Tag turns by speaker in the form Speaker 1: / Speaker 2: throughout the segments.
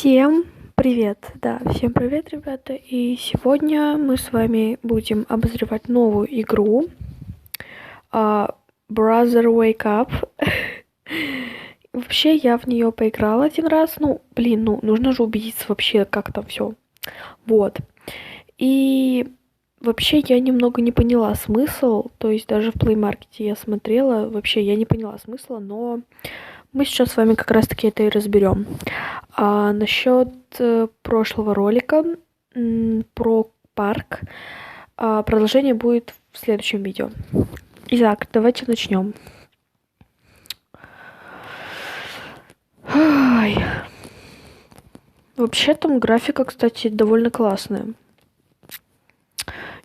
Speaker 1: Всем привет! Да, всем привет, ребята! И сегодня мы с вами будем обозревать новую игру Brother Wake Up. Вообще, я в нее поиграла один раз. Нужно же убедиться вообще, как там все. Вот. И вообще я немного не поняла смысл. То есть даже в Play Market я смотрела. Вообще я не поняла смысла, но мы сейчас с вами как раз-таки это и разберем. Насчет прошлого ролика про парк, продолжение будет в следующем видео. Итак, давайте начнем. Вообще там графика, кстати, довольно классная.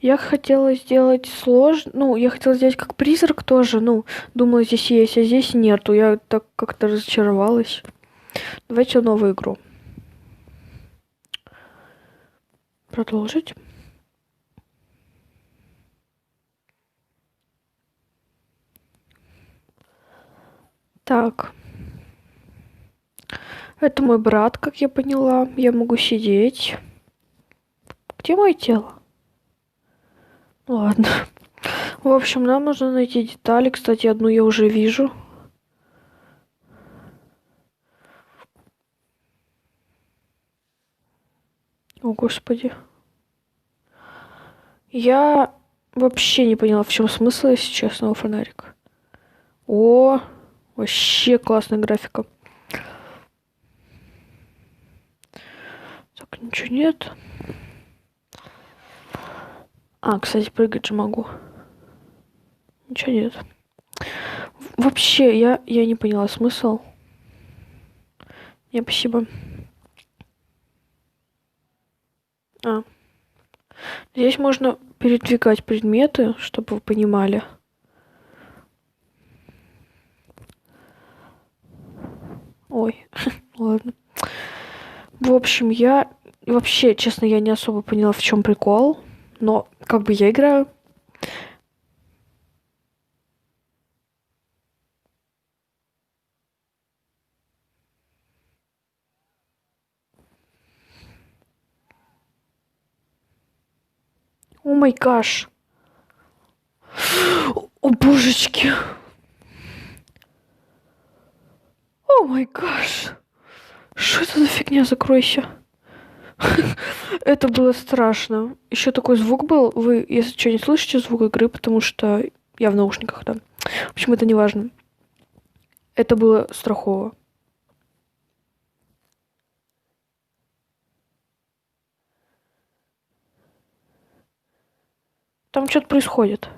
Speaker 1: Я хотела сделать я хотела сделать как призрак тоже, думала, здесь есть, а здесь нету. Я так как-то разочаровалась. Давайте новую игру. Продолжить. Так. Это мой брат, как я поняла. Я могу сидеть. Где мое тело? Ладно. В общем, нам нужно найти детали. Кстати, одну я уже вижу. О, господи. Я вообще не поняла, в чем смысл, если честно, у фонарика. О, вообще классная графика. Так, ничего нет. Кстати, прыгать же могу. Ничего нет. Вообще, я не поняла смысл. Не, спасибо. Здесь можно передвигать предметы, чтобы вы понимали. Ой, ладно. В общем, я вообще, честно, я не особо поняла, в чем прикол, но как бы я играю. О май гаш. О божечки. О май гаш. Что это за фигня? Закройся. Это было страшно. Еще такой звук был. Вы, если что, не слышите звук игры, потому что я в наушниках, да. В общем, это не важно. Это было страхово. Там что-то происходит.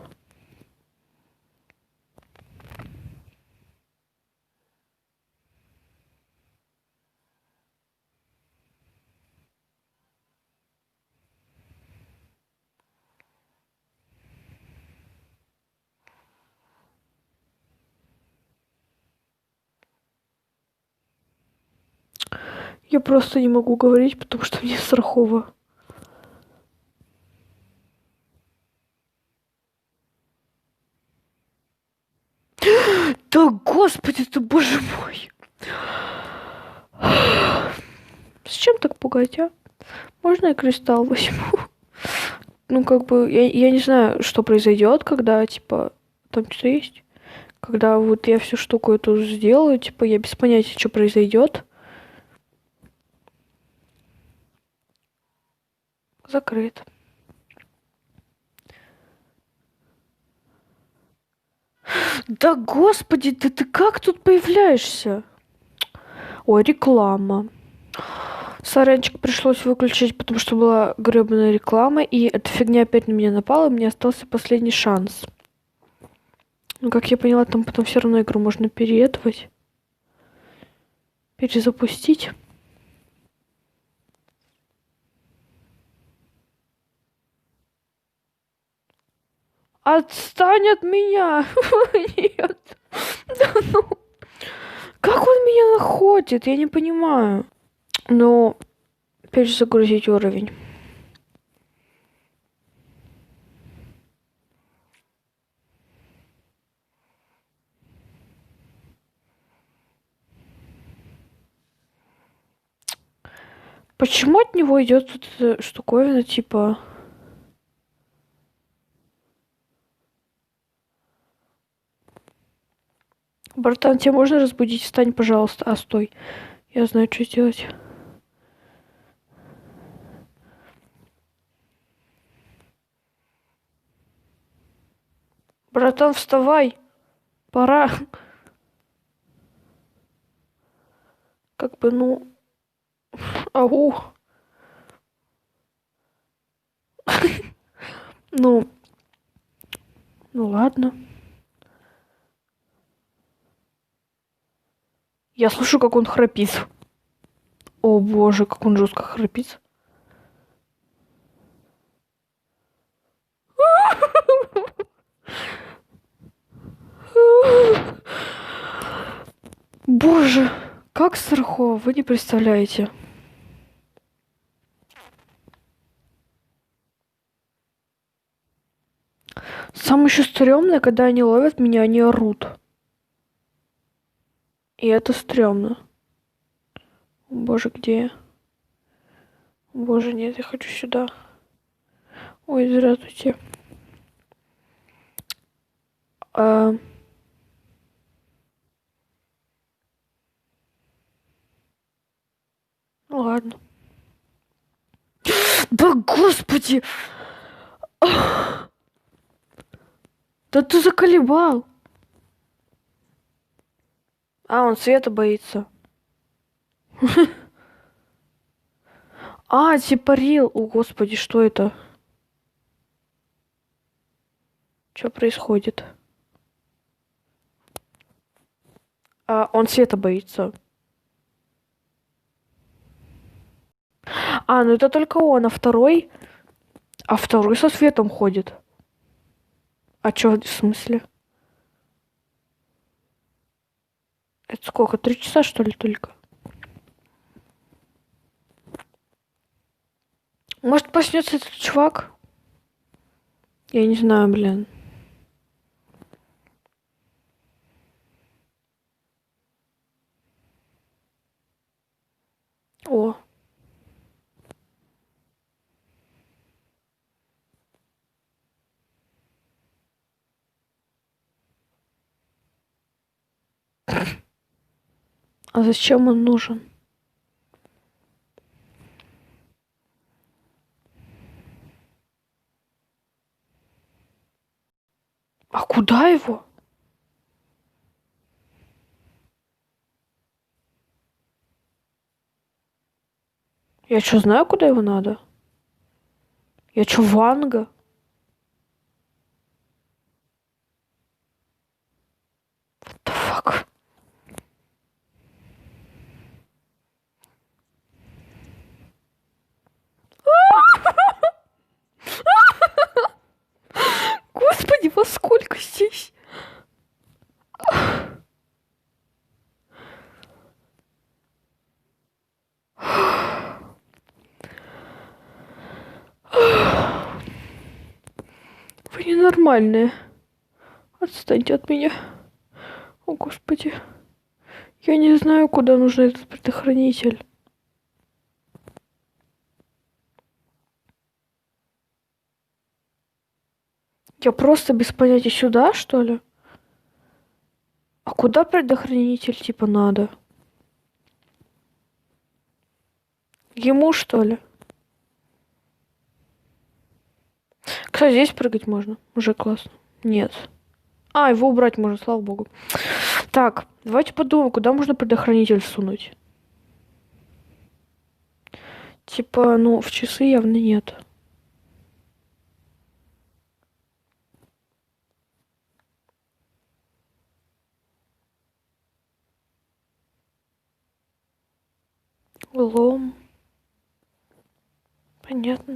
Speaker 1: Я просто не могу говорить, потому что мне страхово. Да господи ты, боже мой. Зачем так пугать, а? Можно я кристалл возьму? Я не знаю, что произойдет, когда, типа, там что-то есть. Когда вот я всю штуку эту сделаю, типа, я без понятия, что произойдет. Закрыт. Да господи, да ты как тут появляешься? Ой, реклама. Сорянчик, пришлось выключить, потому что была гребаная реклама, и эта фигня опять на меня напала, и мне остался последний шанс. Как я поняла, там потом все равно игру можно перезапустить. Отстань от меня! Нет. Да ну. Как он меня находит? Я не понимаю. Ну, перезагрузить уровень. Почему от него идет вот эта штуковина, типа... Братан, тебя можно разбудить? Встань, пожалуйста. А, стой. Я знаю, что сделать. Братан, вставай. Пора. Как бы, ну... Ау. Ну... Ну ладно. Я слышу, как он храпит. О боже, как он жестко храпит. Боже, как страхово, вы не представляете. Самое еще стрёмное, когда они ловят меня, они орут. И это стрёмно. Боже, где я? Боже, нет, я хочу сюда. Ой, здравствуйте. А... Ну ладно. Да господи! Да ты заколебал! А, он света боится. А, типарил. О, господи, что это? Что происходит? А, он света боится. А, ну это только он, а второй... А второй со светом ходит. А чё, в смысле? Это сколько? 3 часа, что ли, только? Может, проснется этот чувак? Я не знаю, блин. О. А зачем он нужен? А куда его? Я что, знаю, куда его надо? Я что, Ванга? What the fuck? Господи, во сколько здесь? Вы ненормальные. Отстаньте от меня. О, господи. Я не знаю, куда нужен этот предохранитель. Я просто без понятия сюда, что ли? А куда предохранитель типа надо? Ему, что ли? Кстати, здесь прыгать можно. Уже классно. Нет. А, его убрать можно, слава богу. Так, давайте подумаем, куда можно предохранитель сунуть. Типа, ну, в часы явно нет. Лом. Понятно.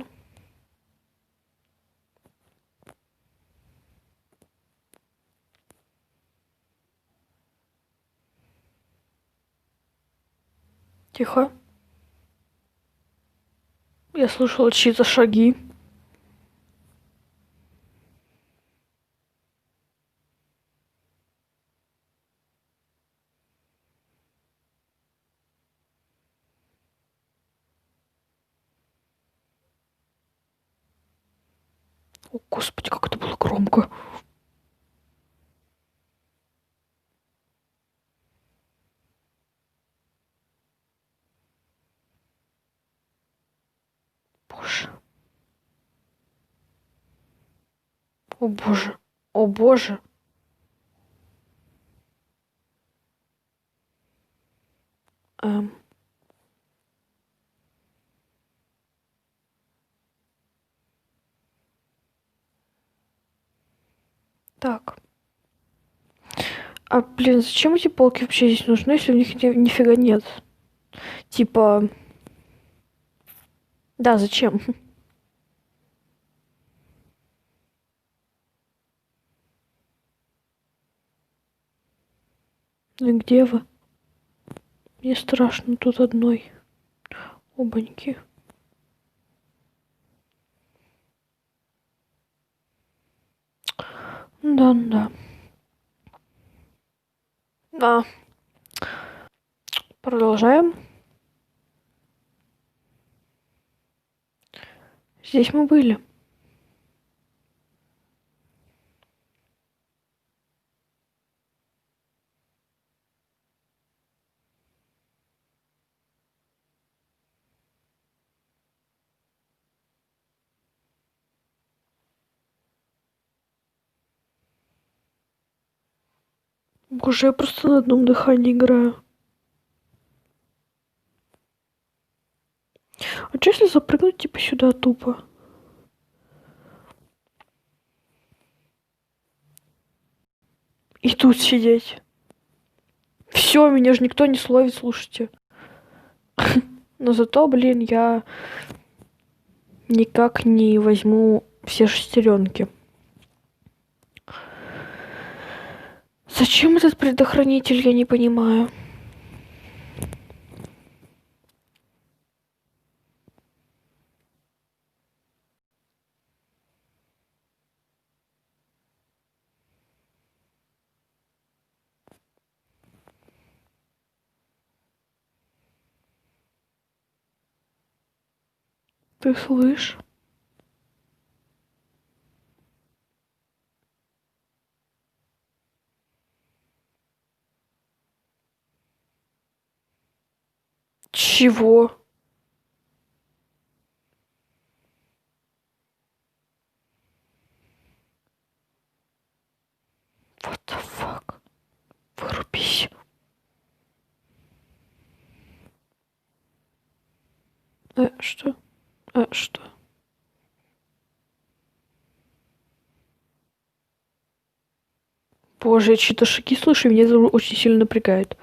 Speaker 1: Тихо. Я слышала чьи-то шаги. О, господи, как это было громко. Боже. О боже. О боже. Эм. Так. А, блин, зачем эти полки вообще здесь нужны, если у них нифига нет? Типа... Да, зачем? Ну и где вы? Мне страшно тут одной. Обаньки. Да, да. Да. Продолжаем. Здесь мы были. Боже, я просто на одном дыхании играю. А что если запрыгнуть типа сюда тупо? И тут сидеть. Все, меня же никто не словит, слушайте. Но зато, блин, я никак не возьму все шестеренки. Зачем этот предохранитель, я не понимаю. Ты слышь? Чего? What the fuck? Вырубись. Что? Что? Боже, я чьи-то шаги слышу, и меня это очень сильно напрягает.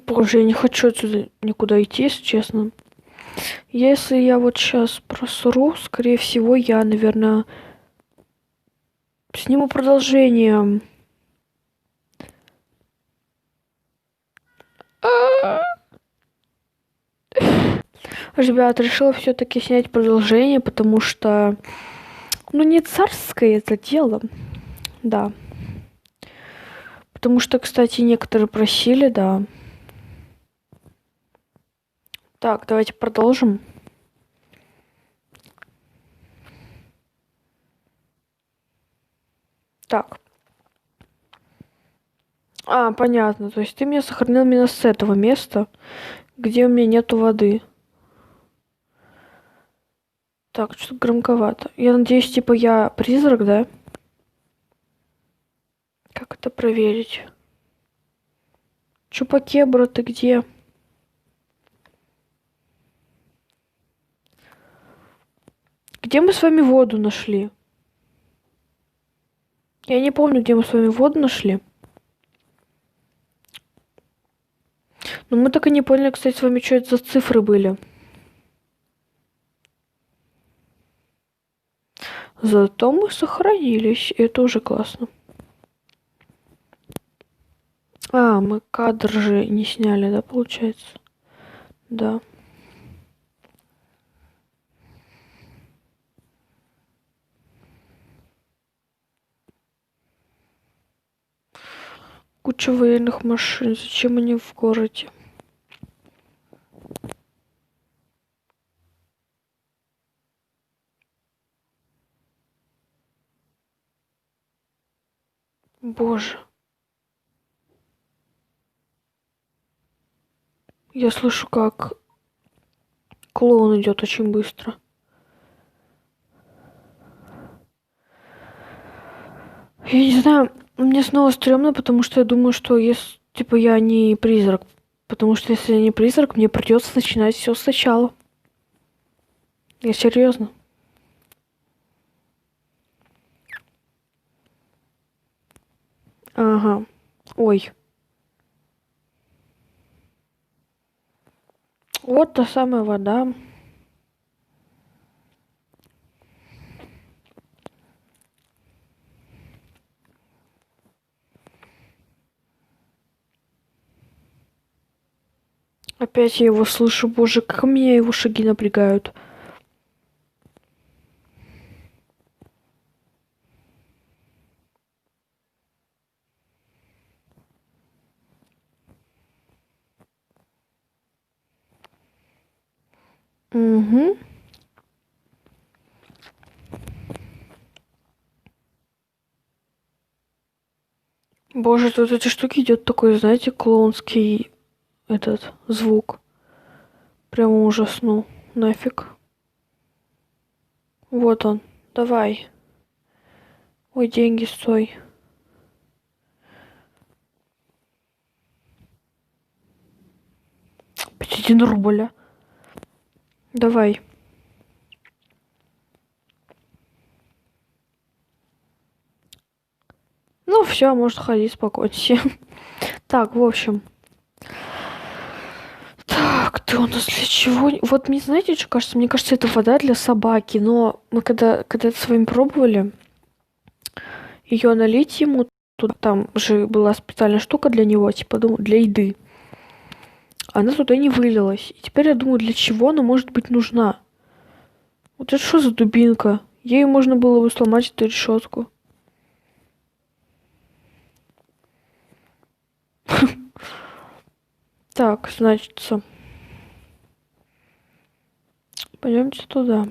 Speaker 1: Боже, я не хочу отсюда никуда идти, если честно. Если я вот сейчас просру, скорее всего, я, наверное, сниму продолжение. Ребят, решила все-таки снять продолжение, потому что, ну, не царское это дело, да. Потому что, кстати, некоторые просили, да. Так, давайте продолжим. Так. Понятно. То есть ты меня сохранил именно с этого места, где у меня нету воды. Так, что-то громковато. Я надеюсь, типа, я призрак, да? Как это проверить? Чупакебра, ты где? Где мы с вами воду нашли? Я не помню, где мы с вами воду нашли. Но мы так и не поняли, кстати, с вами, что это за цифры были. Зато мы сохранились, и это уже классно. А, мы кадр же не сняли, да, получается? Да. Куча военных машин. Зачем они в городе? Боже. Я слышу, как клоун идет очень быстро. Я не знаю, мне снова стрёмно, потому что я думаю, что если, типа, я не призрак. Потому что если я не призрак, мне придется начинать все сначала. Я серьезно. Ага. Ой. Вот та самая вода. Опять я его слышу. Боже, как меня его шаги напрягают. Угу. Боже, тут эти штуки идет такой, знаете, клоунский этот звук. Прямо ужаснул. Нафиг. Вот он. Давай. Ой, деньги, стой. Один рубля. Давай. Ну все, может ходить спокойно. Так, в общем. Так, ты у нас для чего? Вот мне, знаете, что кажется? Мне кажется, это вода для собаки. Но мы когда это с вами пробовали, ее налить ему, тут там же была специальная штука для него, типа, думаю, для еды. Она туда не вылилась. И теперь я думаю, для чего она может быть нужна? Вот это что за дубинка? Ею можно было бы сломать эту решетку. Так, значит, пойдемте туда.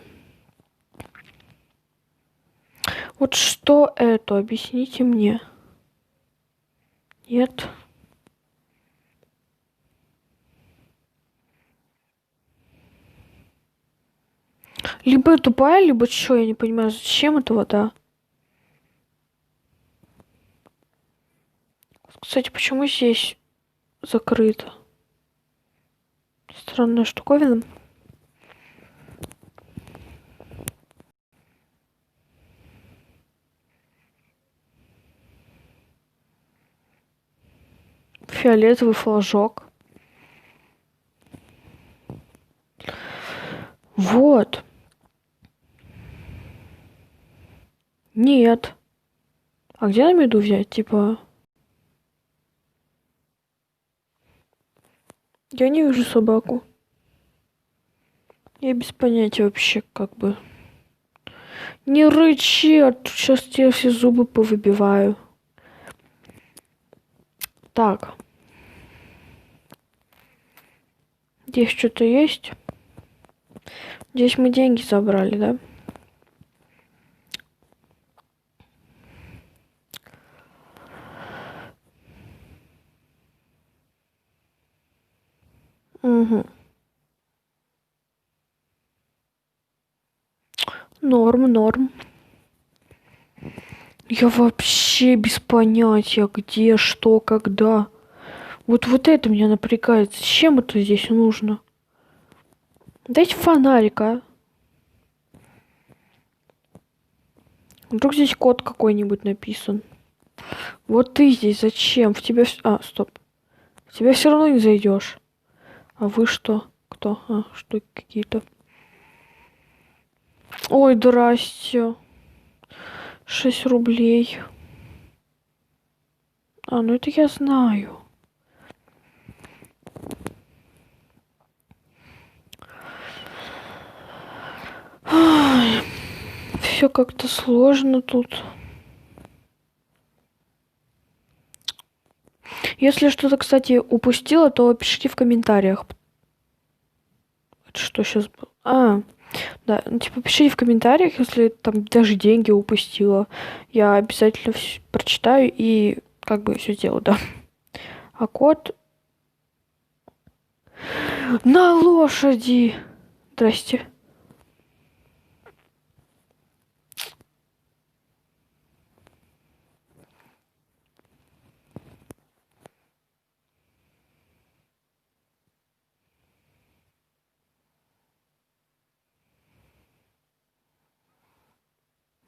Speaker 1: Вот что это? Объясните мне. Нет. Либо я тупая, либо что, я не понимаю, зачем это вода? Кстати, почему здесь закрыто? Странная штуковина. Фиолетовый флажок. Вот. Нет. А где нам еду взять? Типа... Я не вижу собаку. Я без понятия вообще, как бы. Не рычи, а то сейчас тебе все зубы повыбиваю. Так. Здесь что-то есть? Здесь мы деньги забрали, да? Угу. Норм, норм. Я вообще без понятия, где, что, когда. Вот это меня напрягает. Зачем это здесь нужно? Дайте фонарик, а. Вдруг здесь код какой-нибудь написан. Вот ты здесь зачем? В тебя... А, стоп. В тебя все равно не зайдешь. А вы что? Кто? А, что какие-то? Ой, здрасте. 6 рублей. А, ну это я знаю. все как-то сложно тут. Если что-то, кстати, упустила, то пишите в комментариях. Это что сейчас было? Да, ну, типа, пишите в комментариях, если там даже деньги упустила. Я обязательно прочитаю и как бы все сделаю, да. А кот на лошади. Здрасте.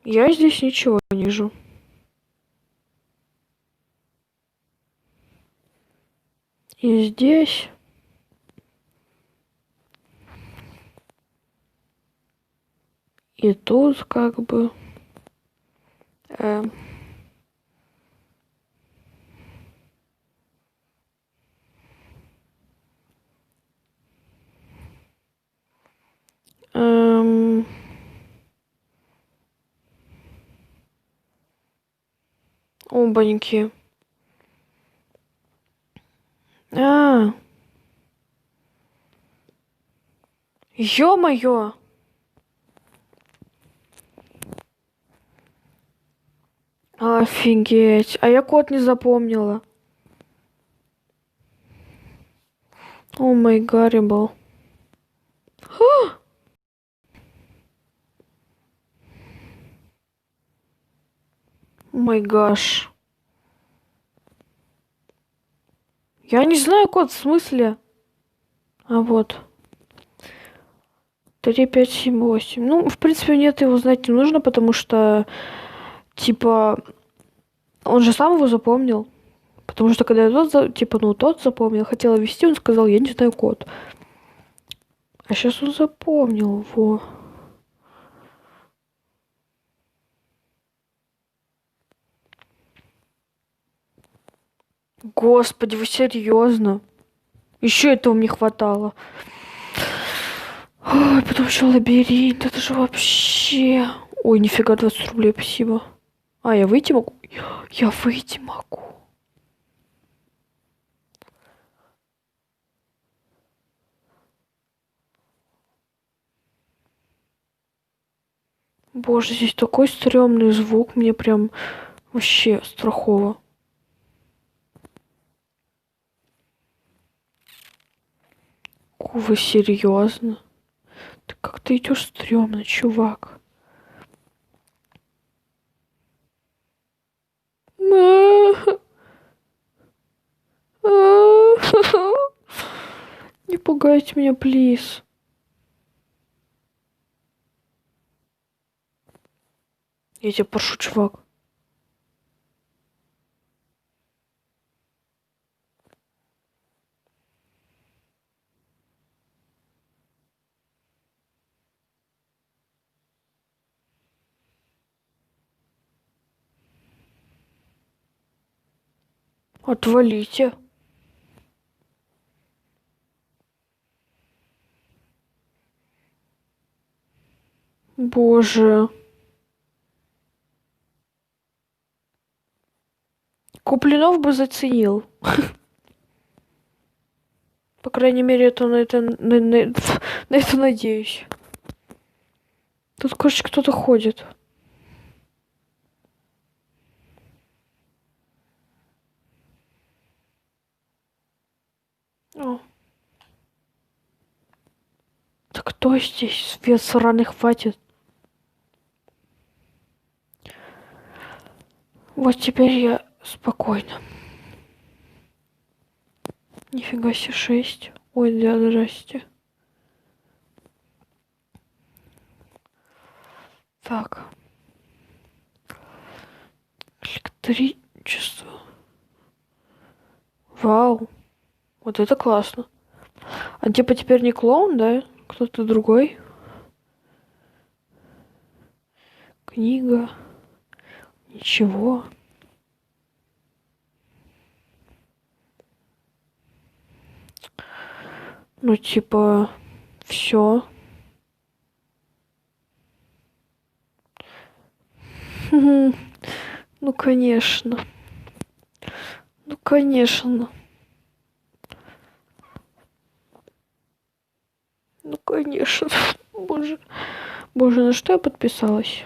Speaker 1: Я здесь ничего не вижу. И здесь. И тут как бы. Э, эм, Обаньки. А, ё-моё! Офигеть. А я код не запомнила. О май гарибл. Май гаш. Я не знаю код, в смысле? А вот. 3, 5, 7, 8. Ну, в принципе, нет, его знать не нужно, потому что, типа, он же сам его запомнил. Потому что когда я тот запомнил, хотела ввести, он сказал, я не знаю код. А сейчас он запомнил его. Господи, вы серьезно? Еще этого мне хватало. Ой, потом еще лабиринт. Это же вообще... Ой, нифига, 20 рублей, спасибо. А, я выйти могу? Я выйти могу. Боже, здесь такой стрёмный звук. Мне прям вообще страхово. Вы серьезно? Ты как ты идешь стрёмно, чувак. Не пугайте меня, плиз. Я тебя прошу, чувак. Отвалите. Боже. Куплинов бы заценил. По крайней мере, это на это надеюсь. Тут, короче, кто-то ходит. О. Да кто здесь? Свет сраный хватит. Вот теперь я спокойно. Нифига себе, 6. Ой, да, здрасте. Так. Электричество. Вау. Вот это классно. А типа теперь не клоун, да? Кто-то другой? Книга. Ничего. Ну, типа, все. Ну, конечно. Ну, конечно. Ну, конечно. Боже. Боже, на что я подписалась?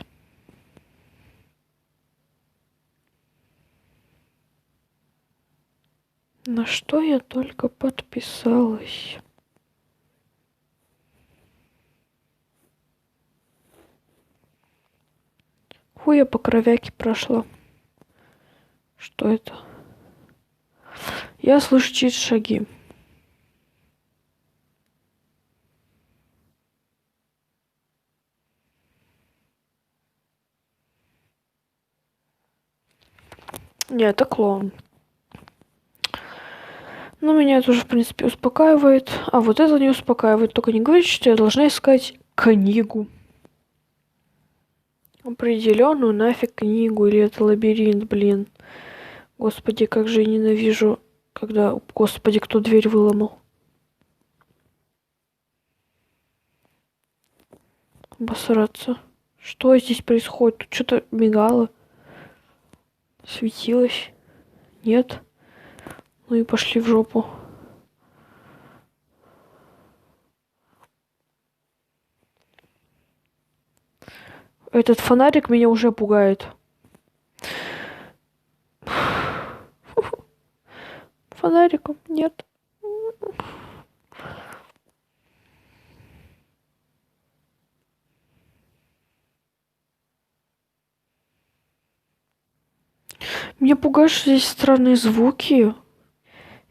Speaker 1: На что я только подписалась? Хуя по кровяке прошла. Что это? Я слышу чьи-то шаги. Нет, это клоун. Ну, меня это уже, в принципе, успокаивает. А вот это не успокаивает. Только не говорите, что я должна искать книгу. Определенную нафиг книгу. Или это лабиринт, блин. Господи, как же я ненавижу, когда... Господи, кто дверь выломал? Обосраться. Что здесь происходит? Тут что-то мигало. Светилось. Нет? Ну и пошли в жопу. Этот фонарик меня уже пугает. Фонариком? Нет. Меня пугает, что здесь странные звуки.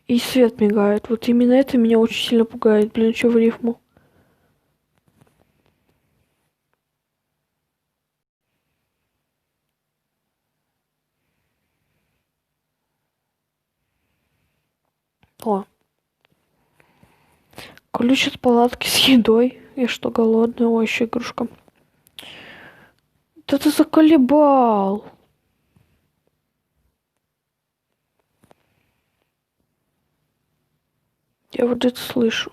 Speaker 1: И свет мигает. Вот именно это меня очень сильно пугает. Блин, что в рифму? О. Ключ от палатки с едой. Я что, голодная? Ой, еще игрушка. Да ты заколебал. Я вот это слышу.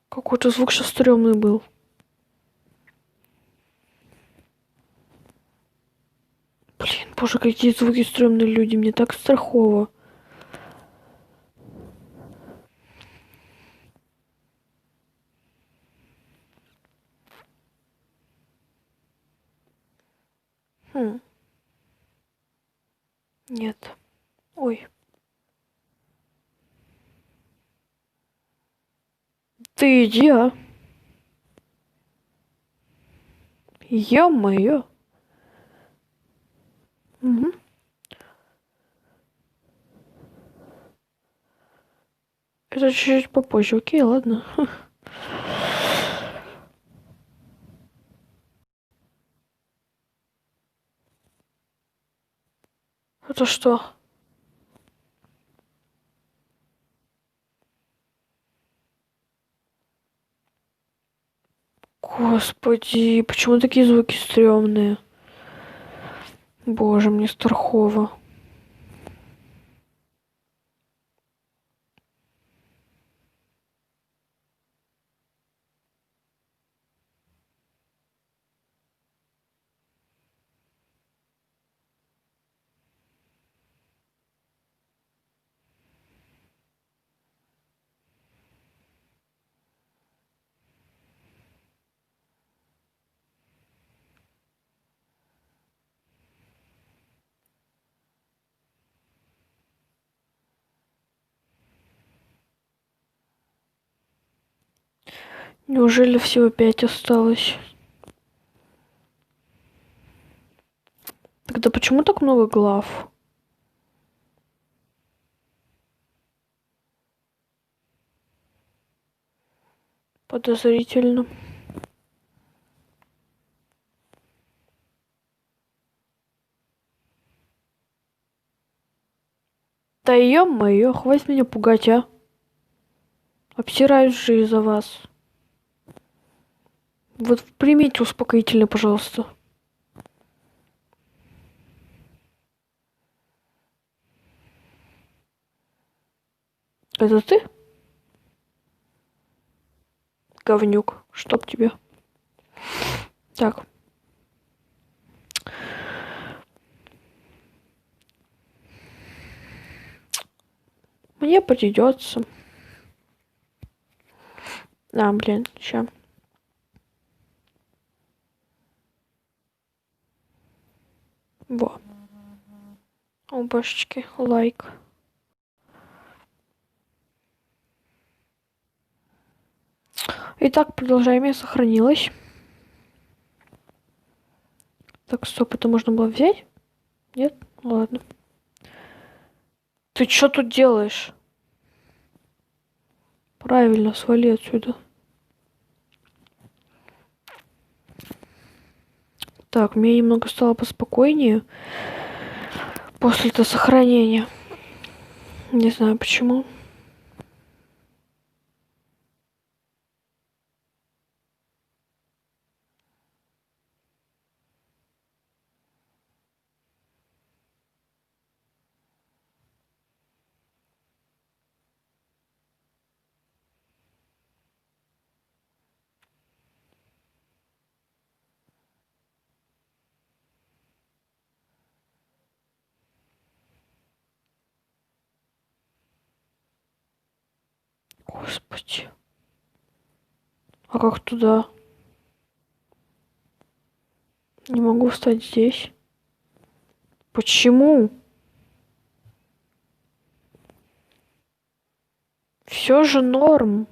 Speaker 1: Какой-то звук сейчас стрёмный был. Блин, боже, какие звуки стрёмные люди. Мне так страхово. Хм. Нет. Ой. Ты иди, а. Ё-моё. Угу. Это чуть-чуть попозже. Окей, ладно. Это что? Господи, почему такие звуки стрёмные? Боже, мне страхово. Неужели всего 5 осталось? Тогда почему так много глав? Подозрительно. Да ё-моё, хватит меня пугать, а. Обсираюсь же из-за вас. Вот примите успокоительное, пожалуйста. Это ты? говнюк, чтоб тебе. Так. Мне придется. А, блин, ща. Во. О, божечки, лайк. Итак, продолжаем. Сохранилось. Так, стоп, это можно было взять? Нет? Ладно. Ты что тут делаешь? Правильно, свали отсюда. Так, мне немного стало поспокойнее после этого сохранения. Не знаю почему. Господи. А как туда? Не могу встать здесь. Почему? Все же норм.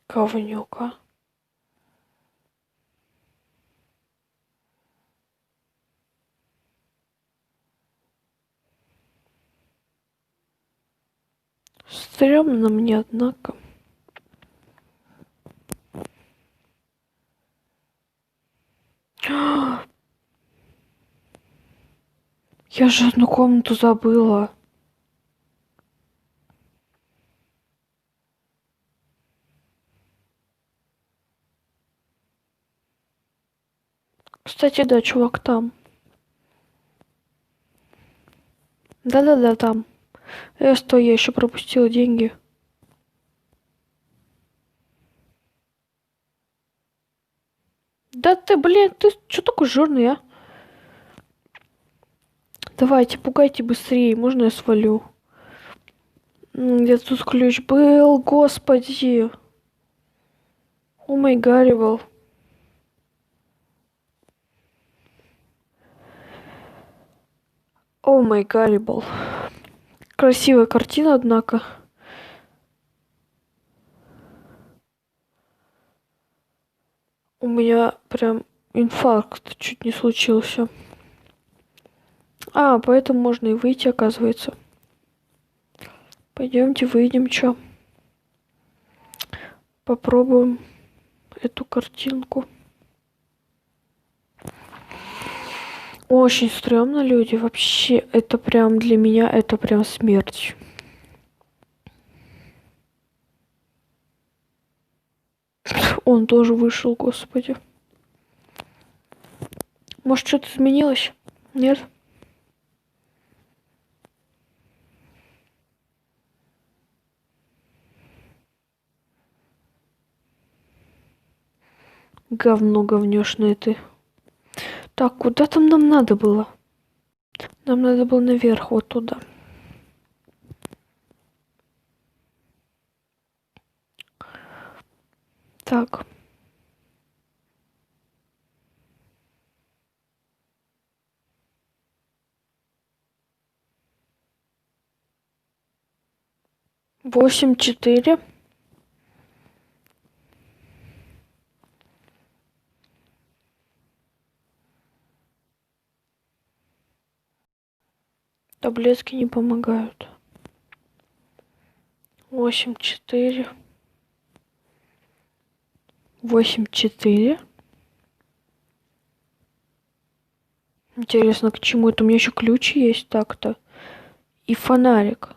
Speaker 1: Говнюка. Стремно мне, однако. Я же одну комнату забыла. Кстати, да, чувак, там. Да-да-да, там. Стой, я еще пропустила деньги. Да ты, блин, ты что такой жирный, а? Давайте, пугайте быстрее, можно я свалю? Где тут ключ был, господи. О май гарибал. О май гарибал. Красивая картина, однако. У меня прям инфаркт чуть не случился. А, поэтому можно и выйти, оказывается. Пойдемте выйдем, чё. Попробуем эту картинку. Очень стрёмно, люди. Вообще, это прям для меня, это прям смерть. Он тоже вышел, господи. Может, что-то изменилось? Нет? Говно говнёшное ты. Так, куда там нам надо было? Нам надо было наверх, вот туда. Так. Восемь, четыре. Таблетки не помогают. 8, 4. 8, 4. Интересно, к чему это? У меня еще ключ есть так-то. И фонарик.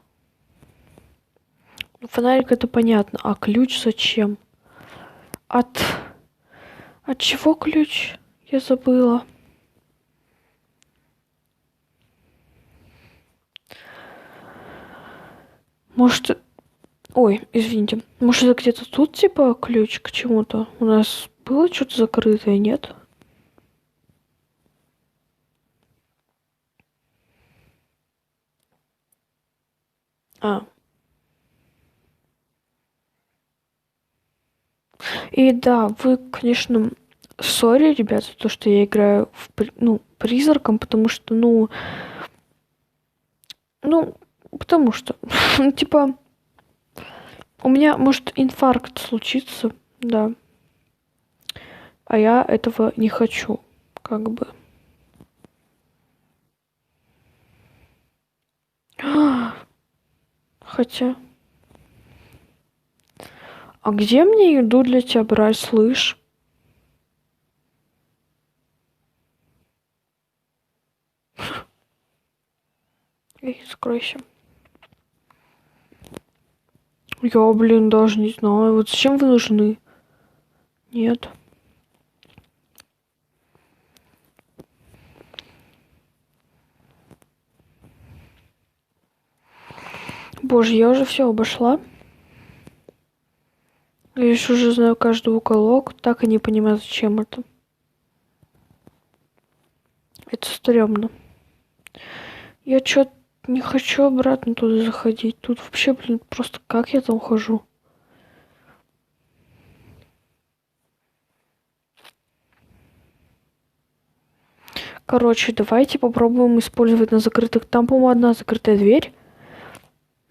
Speaker 1: Ну, фонарик это понятно. А ключ зачем? От... От чего ключ? Я забыла. Может... Ой, извините. Может, это где-то тут, типа, ключ к чему-то? У нас было что-то закрытое, нет? А. И да, вы, конечно, сори, ребят, за то, что я играю в, ну, призраком, потому что, ну, потому что, ну, типа, у меня может инфаркт случиться, да, а я этого не хочу, как бы. Хотя, а где мне еду для тебя брать, слышь? Эй, скройся. Я, блин, даже не знаю. Вот зачем вы нужны? Нет. Боже, я уже все обошла. Я еще уже знаю каждый уголок. Так и не понимаю, зачем это. Это стрёмно. Я чё не хочу обратно туда заходить. Тут вообще, блин, просто как я там хожу? Короче, давайте попробуем использовать на закрытых. Там, по-моему, одна закрытая дверь.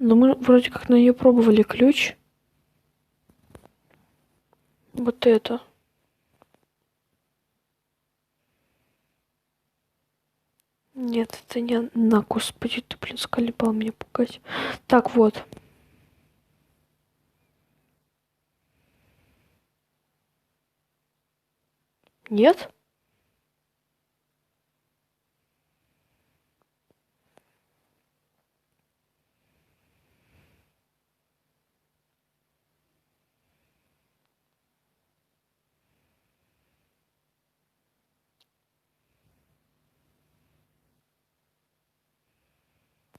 Speaker 1: Но мы вроде как на нее пробовали ключ. Вот это. Нет, это не на, господи, ты, блин, сколебал меня пугать. Так, вот. Нет?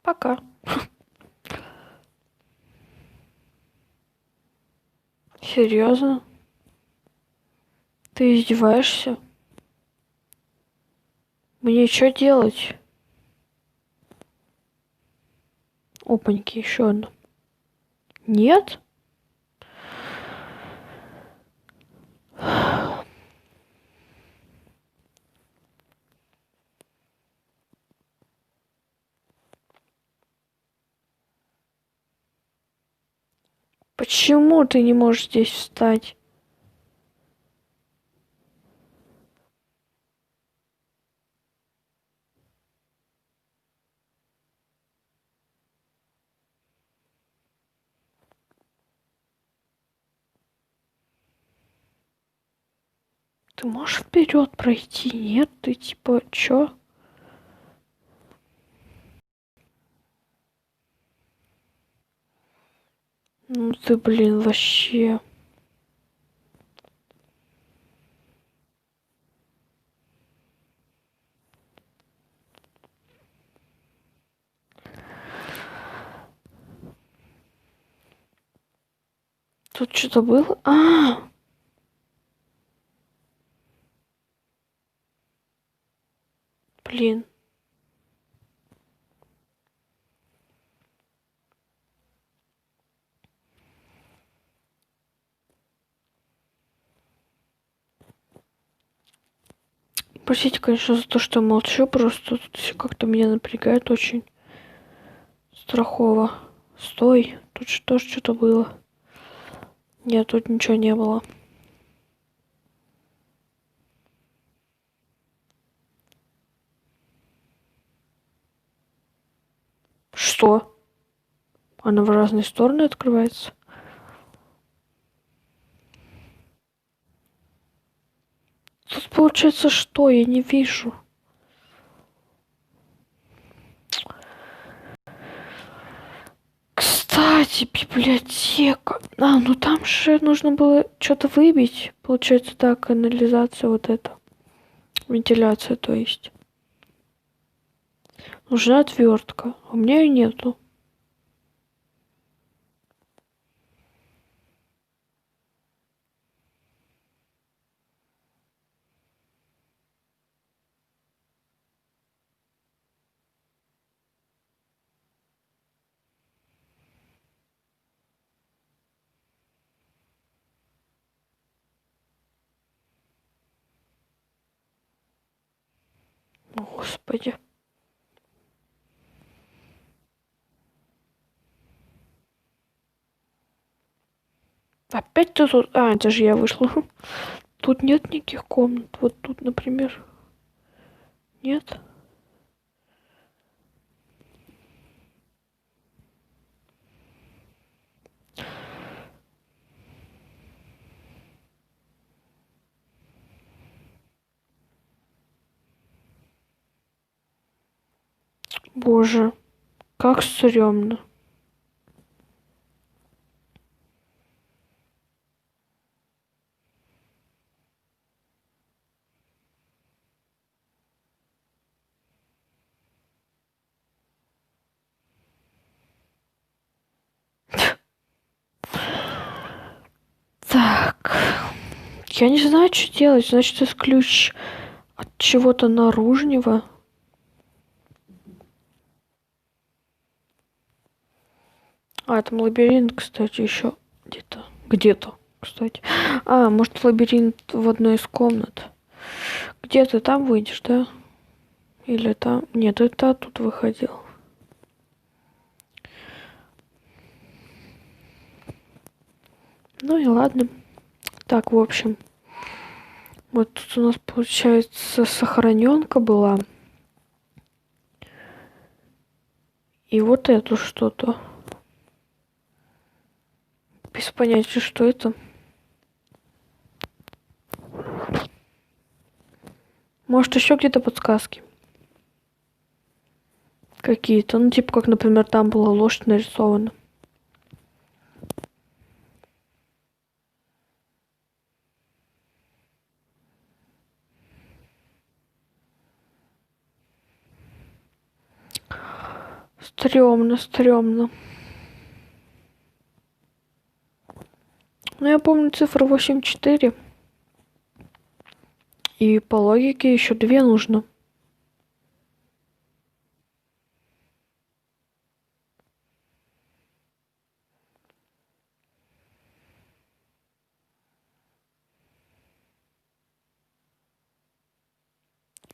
Speaker 1: Пока. Серьезно? Ты издеваешься? Мне что делать? Опаньки, еще одна. Нет? Почему ты не можешь здесь встать? Ты можешь вперед пройти? Нет, ты типа чё? Ну ты, блин, вообще. Тут что-то было? Блин. Простите, конечно, за то, что я молчу, просто тут все как-то меня напрягает очень. Страхово. Стой, тут что что-то было. Нет, тут ничего не было. Что? Она в разные стороны открывается? Тут получается что? Я не вижу. Кстати, библиотека. Ну там же нужно было что-то выбить. Получается так, канализация вот эта. Вентиляция, то есть. Нужна отвертка. У меня ее нету. Господи. Опять ты тут... А, это же я вышла. Тут нет никаких комнат. Вот тут, например. Нет? Боже, как стрёмно. Так. Я не знаю, что делать. Значит, это ключ от чего-то наружнего. А, там лабиринт, кстати, еще где-то. Где-то, кстати. А, может, лабиринт в одной из комнат. Где ты там выйдешь, да? Или там... Нет, это тут выходил. Ну и ладно. Так, в общем. Вот тут у нас, получается, сохраненка была. И вот эту что-то. Без понятия, что это. Может, еще где-то подсказки. Какие-то. Ну, типа, как, например, там была лошадь нарисована. Стрёмно, стрёмно. Ну, я помню цифру 8-4. И по логике еще 2 нужно.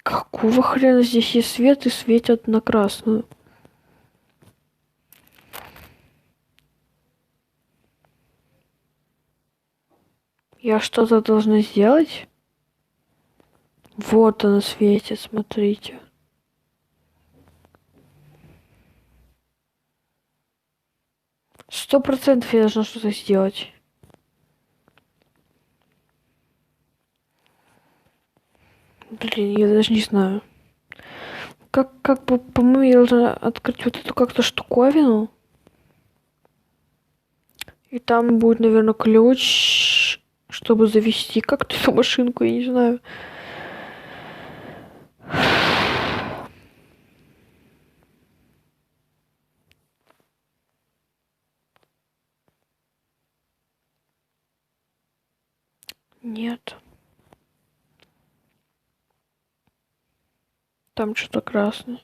Speaker 1: Какого хрена здесь есть свет и светят на красную? Я что-то должна сделать? Вот она светит, смотрите. %100% я должна что-то сделать. Блин, я даже не знаю. Как бы, по-моему, я должна открыть вот эту как-то штуковину. И там будет, наверное, ключ, чтобы завести как-то эту машинку, я не знаю. Нет. Там что-то красное.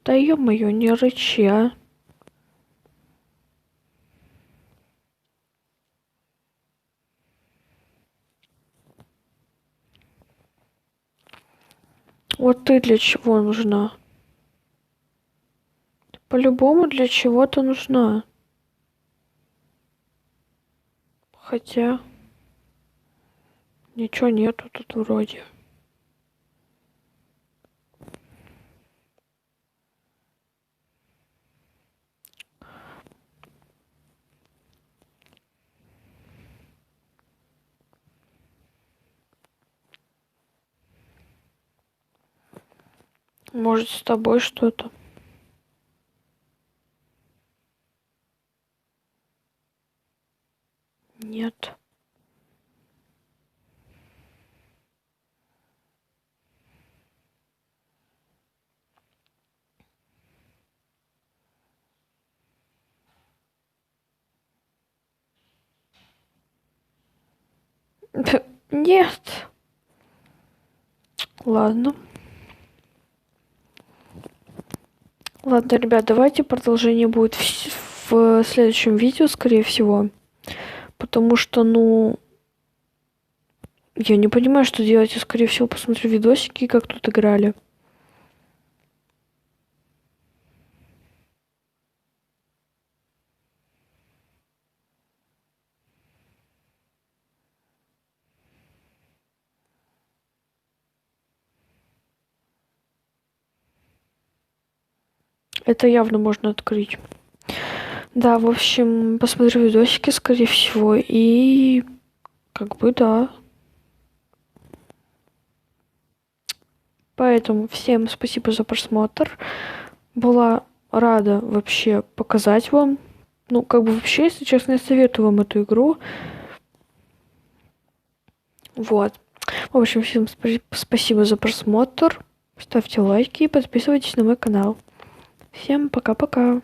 Speaker 1: Да ё-моё, не рычи, а. Вот ты для чего нужна? Ты по-любому для чего-то нужна. Хотя... Ничего нету тут вроде. Может, с тобой что-то? Нет. Нет. Ладно. Ладно, ребят, давайте продолжение будет в следующем видео, скорее всего. Потому что, ну... Я не понимаю, что делать. Я, скорее всего, посмотрю видосики, как тут играли. Это явно можно открыть. Да, в общем, посмотрю видосики, скорее всего, и как бы да. Поэтому всем спасибо за просмотр. Была рада вообще показать вам. Ну, как бы вообще, если честно, я советую вам эту игру. Вот. В общем, всем спасибо за просмотр. Ставьте лайки и подписывайтесь на мой канал. Всем пока-пока.